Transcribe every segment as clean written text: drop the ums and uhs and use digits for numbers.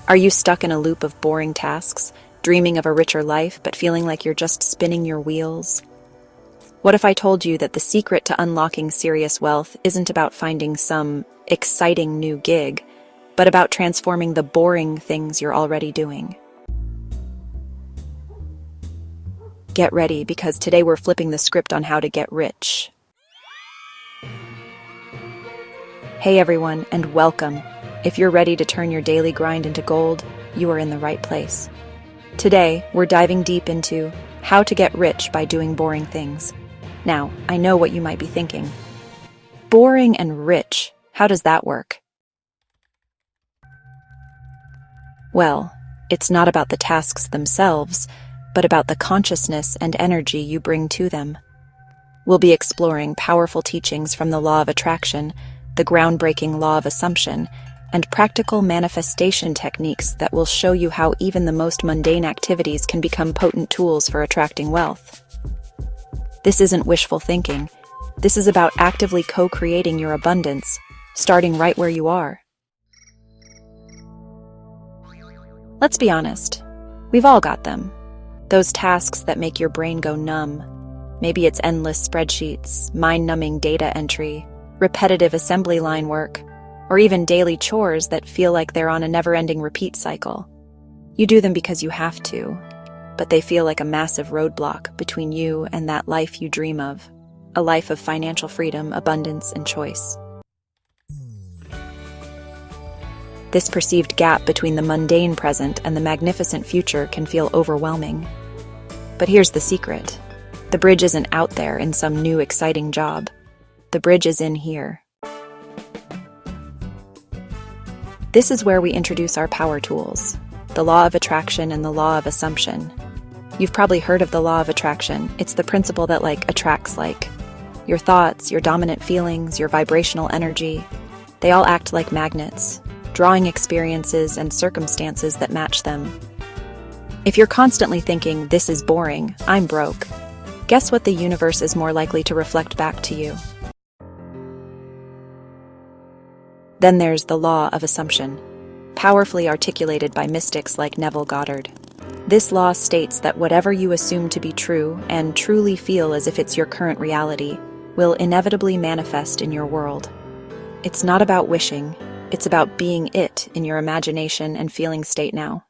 Are you stuck in a loop of boring tasks, dreaming of a richer life, but feeling like you're just spinning your wheels? What if I told you that the secret to unlocking serious wealth isn't about finding some exciting new gig, but about transforming the boring things you're already doing? Get ready, because today we're flipping the script on how to get rich. Hey everyone, and welcome. If you're ready to turn your daily grind into gold, you are in the right place. Today, we're diving deep into how to get rich by doing boring things. Now, I know what you might be thinking. Boring and rich, how does that work? Well, it's not about the tasks themselves, but about the consciousness and energy you bring to them. We'll be exploring powerful teachings from the law of attraction, the groundbreaking law of assumption, and practical manifestation techniques that will show you how even the most mundane activities can become potent tools for attracting wealth. This isn't wishful thinking. This is about actively co-creating your abundance, starting right where you are. Let's be honest. We've all got them. Those tasks that make your brain go numb. Maybe it's endless spreadsheets, mind-numbing data entry, repetitive assembly line work, or even daily chores that feel like they're on a never-ending repeat cycle. You do them because you have to, but they feel like a massive roadblock between you and that life you dream of, a life of financial freedom, abundance, and choice. This perceived gap between the mundane present and the magnificent future can feel overwhelming. But here's the secret. The bridge isn't out there in some new exciting job. The bridge is in here. This is where we introduce our power tools, the law of attraction and the law of assumption. You've probably heard of the law of attraction. It's the principle that attracts your thoughts, your dominant feelings, your vibrational energy. They all act like magnets, drawing experiences and circumstances that match them. If you're constantly thinking, "This is boring, I'm broke," guess what the universe is more likely to reflect back to you? Then there's the law of assumption, powerfully articulated by mystics like Neville Goddard. This law states that whatever you assume to be true and truly feel as if it's your current reality will inevitably manifest in your world. It's not about wishing, it's about being it in your imagination and feeling state now.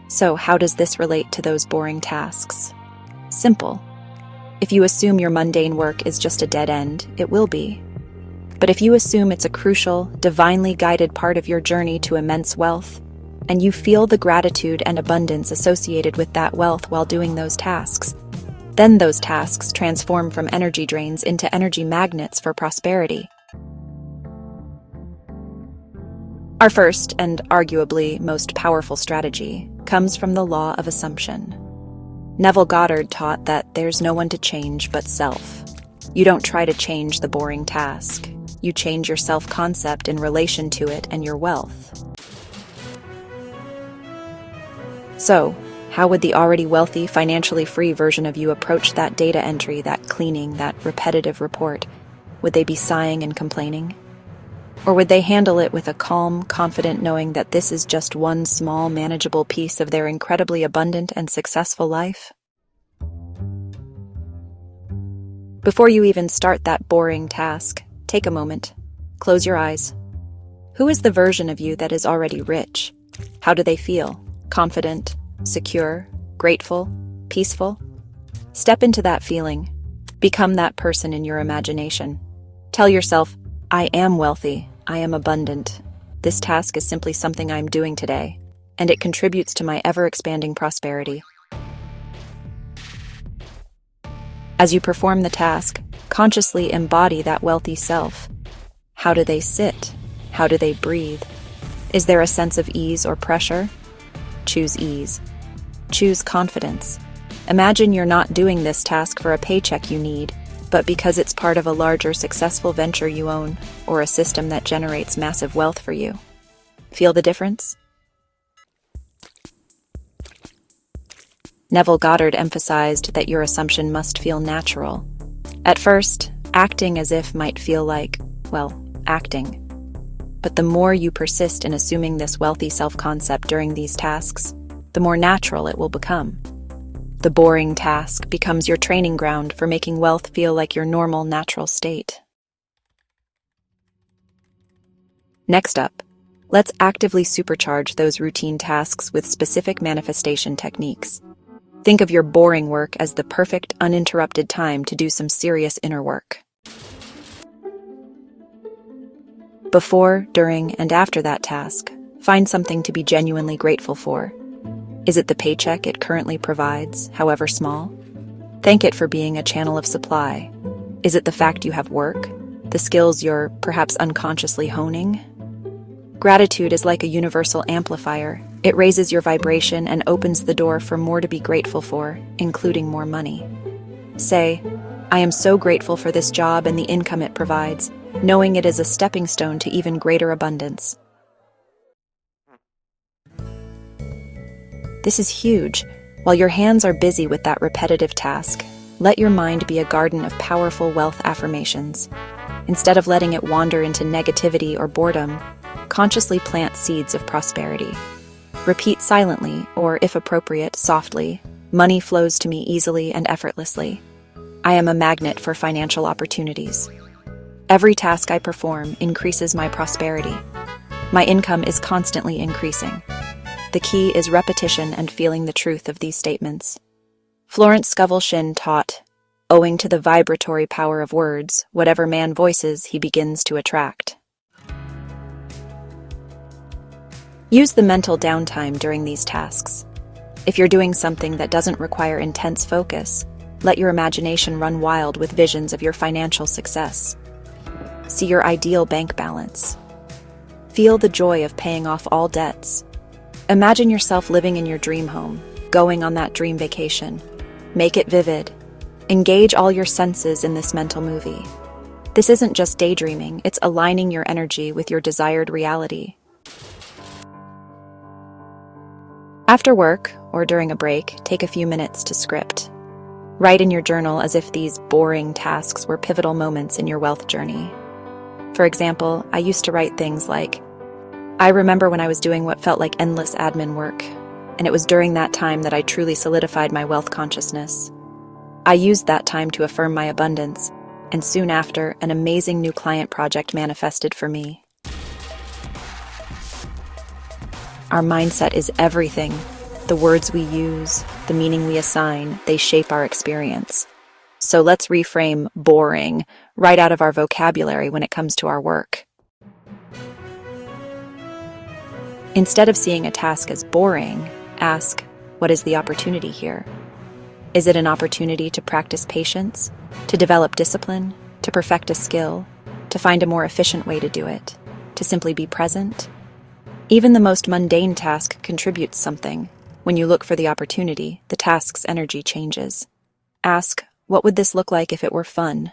So how does this relate to those boring tasks? Simple. If you assume your mundane work is just a dead end, it will be. But if you assume it's a crucial, divinely guided part of your journey to immense wealth, and you feel the gratitude and abundance associated with that wealth while doing those tasks, then those tasks transform from energy drains into energy magnets for prosperity. Our first, and arguably most powerful strategy, comes from the law of assumption. Neville Goddard taught that there's no one to change but self. You don't try to change the boring task. You change your self-concept in relation to it and your wealth. So, how would the already wealthy, financially free version of you approach that data entry, that cleaning, that repetitive report? Would they be sighing and complaining? Or would they handle it with a calm, confident knowing that this is just one small, manageable piece of their incredibly abundant and successful life? Before you even start that boring task, take a moment. Close your eyes. Who is the version of you that is already rich? How do they feel? Confident, secure, grateful, peaceful? Step into that feeling. Become that person in your imagination. Tell yourself, "I am wealthy. I am abundant. This task is simply something I'm doing today, and it contributes to my ever-expanding prosperity." As you perform the task, consciously embody that wealthy self. How do they sit? How do they breathe? Is there a sense of ease or pressure? Choose ease. Choose confidence. Imagine you're not doing this task for a paycheck you need, but because it's part of a larger successful venture you own, or a system that generates massive wealth for you. Feel the difference? Neville Goddard emphasized that your assumption must feel natural. At first, acting as if might feel like, acting. But the more you persist in assuming this wealthy self-concept during these tasks, the more natural it will become. The boring task becomes your training ground for making wealth feel like your normal, natural state. Next up, let's actively supercharge those routine tasks with specific manifestation techniques. Think of your boring work as the perfect, uninterrupted time to do some serious inner work. Before, during, and after that task, find something to be genuinely grateful for. Is it the paycheck it currently provides, however small? Thank it for being a channel of supply. Is it the fact you have work, the skills you're perhaps unconsciously honing? Gratitude is like a universal amplifier. It raises your vibration and opens the door for more to be grateful for, including more money. Say, I am so grateful for this job and the income it provides, knowing it is a stepping stone to even greater abundance. This is huge. While your hands are busy with that repetitive task, let your mind be a garden of powerful wealth affirmations. Instead of letting it wander into negativity or boredom, consciously plant seeds of prosperity. Repeat silently, or if appropriate, softly, money flows to me easily and effortlessly. I am a magnet for financial opportunities. Every task I perform increases my prosperity. My income is constantly increasing. The key is repetition and feeling the truth of these statements. Florence Scovel Shinn taught, owing to the vibratory power of words, whatever man voices, he begins to attract. Use the mental downtime during these tasks. If you're doing something that doesn't require intense focus, let your imagination run wild with visions of your financial success. See your ideal bank balance. Feel the joy of paying off all debts. Imagine yourself living in your dream home, going on that dream vacation. Make it vivid. Engage all your senses in this mental movie. This isn't just daydreaming, it's aligning your energy with your desired reality. After work, or during a break, take a few minutes to script. Write in your journal as if these boring tasks were pivotal moments in your wealth journey. For example, I used to write things like, I remember when I was doing what felt like endless admin work, and it was during that time that I truly solidified my wealth consciousness. I used that time to affirm my abundance, and soon after, an amazing new client project manifested for me. Our mindset is everything. The words we use, the meaning we assign, they shape our experience. So let's reframe boring right out of our vocabulary when it comes to our work. Instead of seeing a task as boring, ask, what is the opportunity here? Is it an opportunity to practice patience, to develop discipline, to perfect a skill, to find a more efficient way to do it, to simply be present? Even the most mundane task contributes something. When you look for the opportunity, the task's energy changes. Ask, what would this look like if it were fun?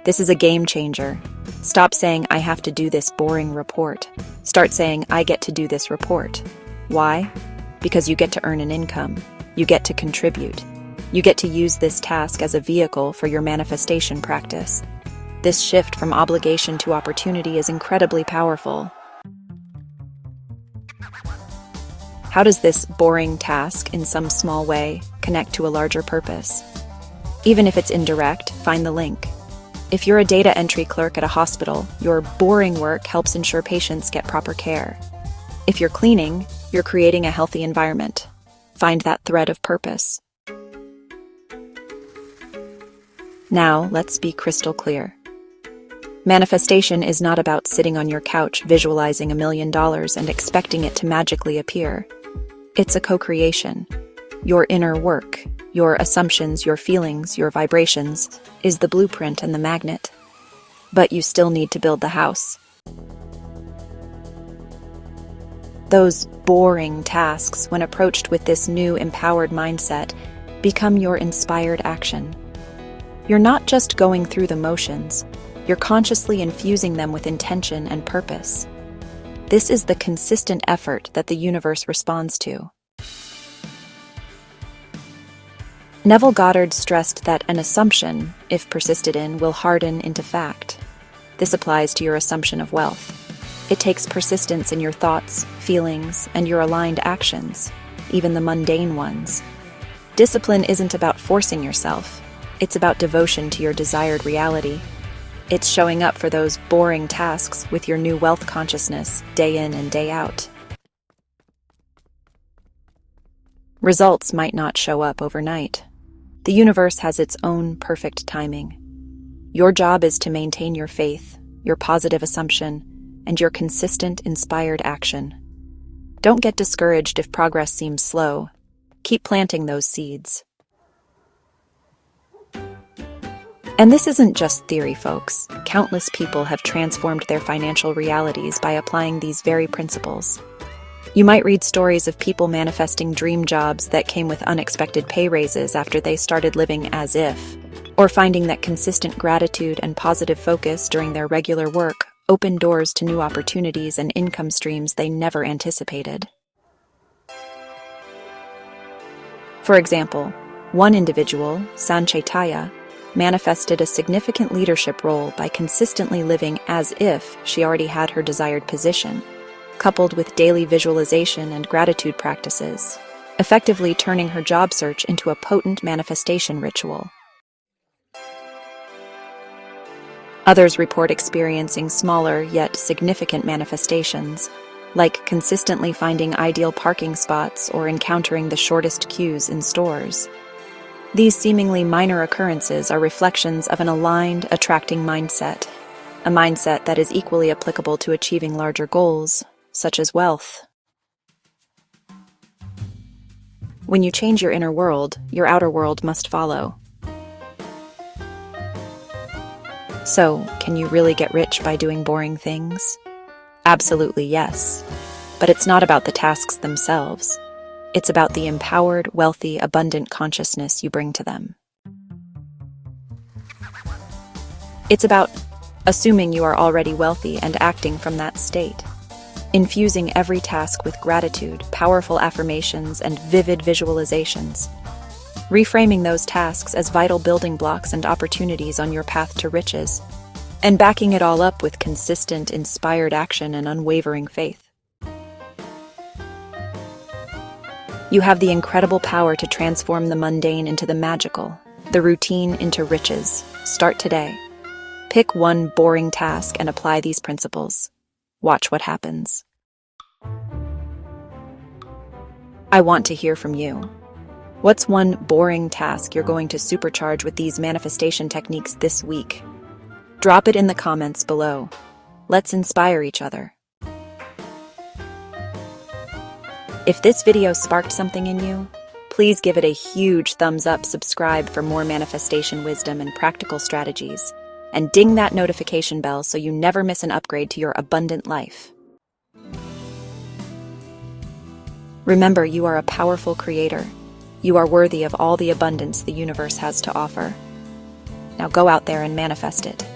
This is a game changer. Stop saying, I have to do this boring report. Start saying, I get to do this report. Why? Because you get to earn an income. You get to contribute. You get to use this task as a vehicle for your manifestation practice. This shift from obligation to opportunity is incredibly powerful. How does this boring task, in some small way, connect to a larger purpose? Even if it's indirect, find the link. If you're a data entry clerk at a hospital, your boring work helps ensure patients get proper care. If you're cleaning, you're creating a healthy environment. Find that thread of purpose. Now, let's be crystal clear. Manifestation is not about sitting on your couch visualizing $1 million and expecting it to magically appear. It's a co-creation. Your inner work, your assumptions, your feelings, your vibrations, is the blueprint and the magnet. But you still need to build the house. Those boring tasks, when approached with this new empowered mindset, become your inspired action. You're not just going through the motions, you're consciously infusing them with intention and purpose. This is the consistent effort that the universe responds to. Neville Goddard stressed that an assumption, if persisted in, will harden into fact. This applies to your assumption of wealth. It takes persistence in your thoughts, feelings, and your aligned actions, even the mundane ones. Discipline isn't about forcing yourself. It's about devotion to your desired reality. It's showing up for those boring tasks with your new wealth consciousness, day in and day out. Results might not show up overnight. The universe has its own perfect timing. Your job is to maintain your faith, your positive assumption, and your consistent, inspired action. Don't get discouraged if progress seems slow. Keep planting those seeds. And this isn't just theory, folks. Countless people have transformed their financial realities by applying these very principles. You might read stories of people manifesting dream jobs that came with unexpected pay raises after they started living as if, or finding that consistent gratitude and positive focus during their regular work opened doors to new opportunities and income streams they never anticipated. For example, one individual, Sanchaitaya, manifested a significant leadership role by consistently living as if she already had her desired position, coupled with daily visualization and gratitude practices, effectively turning her job search into a potent manifestation ritual. Others report experiencing smaller yet significant manifestations, like consistently finding ideal parking spots or encountering the shortest queues in stores. These seemingly minor occurrences are reflections of an aligned, attracting mindset, a mindset that is equally applicable to achieving larger goals, such as wealth. When you change your inner world, your outer world must follow. So, can you really get rich by doing boring things? Absolutely yes. But it's not about the tasks themselves. It's about the empowered, wealthy, abundant consciousness you bring to them. It's about assuming you are already wealthy and acting from that state. Infusing every task with gratitude, powerful affirmations, and vivid visualizations. Reframing those tasks as vital building blocks and opportunities on your path to riches, and backing it all up with consistent, inspired action and unwavering faith. You have the incredible power to transform the mundane into the magical, the routine into riches. Start today. Pick one boring task and apply these principles. Watch what happens. I want to hear from you. What's one boring task you're going to supercharge with these manifestation techniques this week? Drop it in the comments below. Let's inspire each other. If this video sparked something in you, please give it a huge thumbs up, subscribe for more manifestation wisdom and practical strategies, and ding that notification bell so you never miss an upgrade to your abundant life. Remember, you are a powerful creator. You are worthy of all the abundance the universe has to offer. Now go out there and manifest it.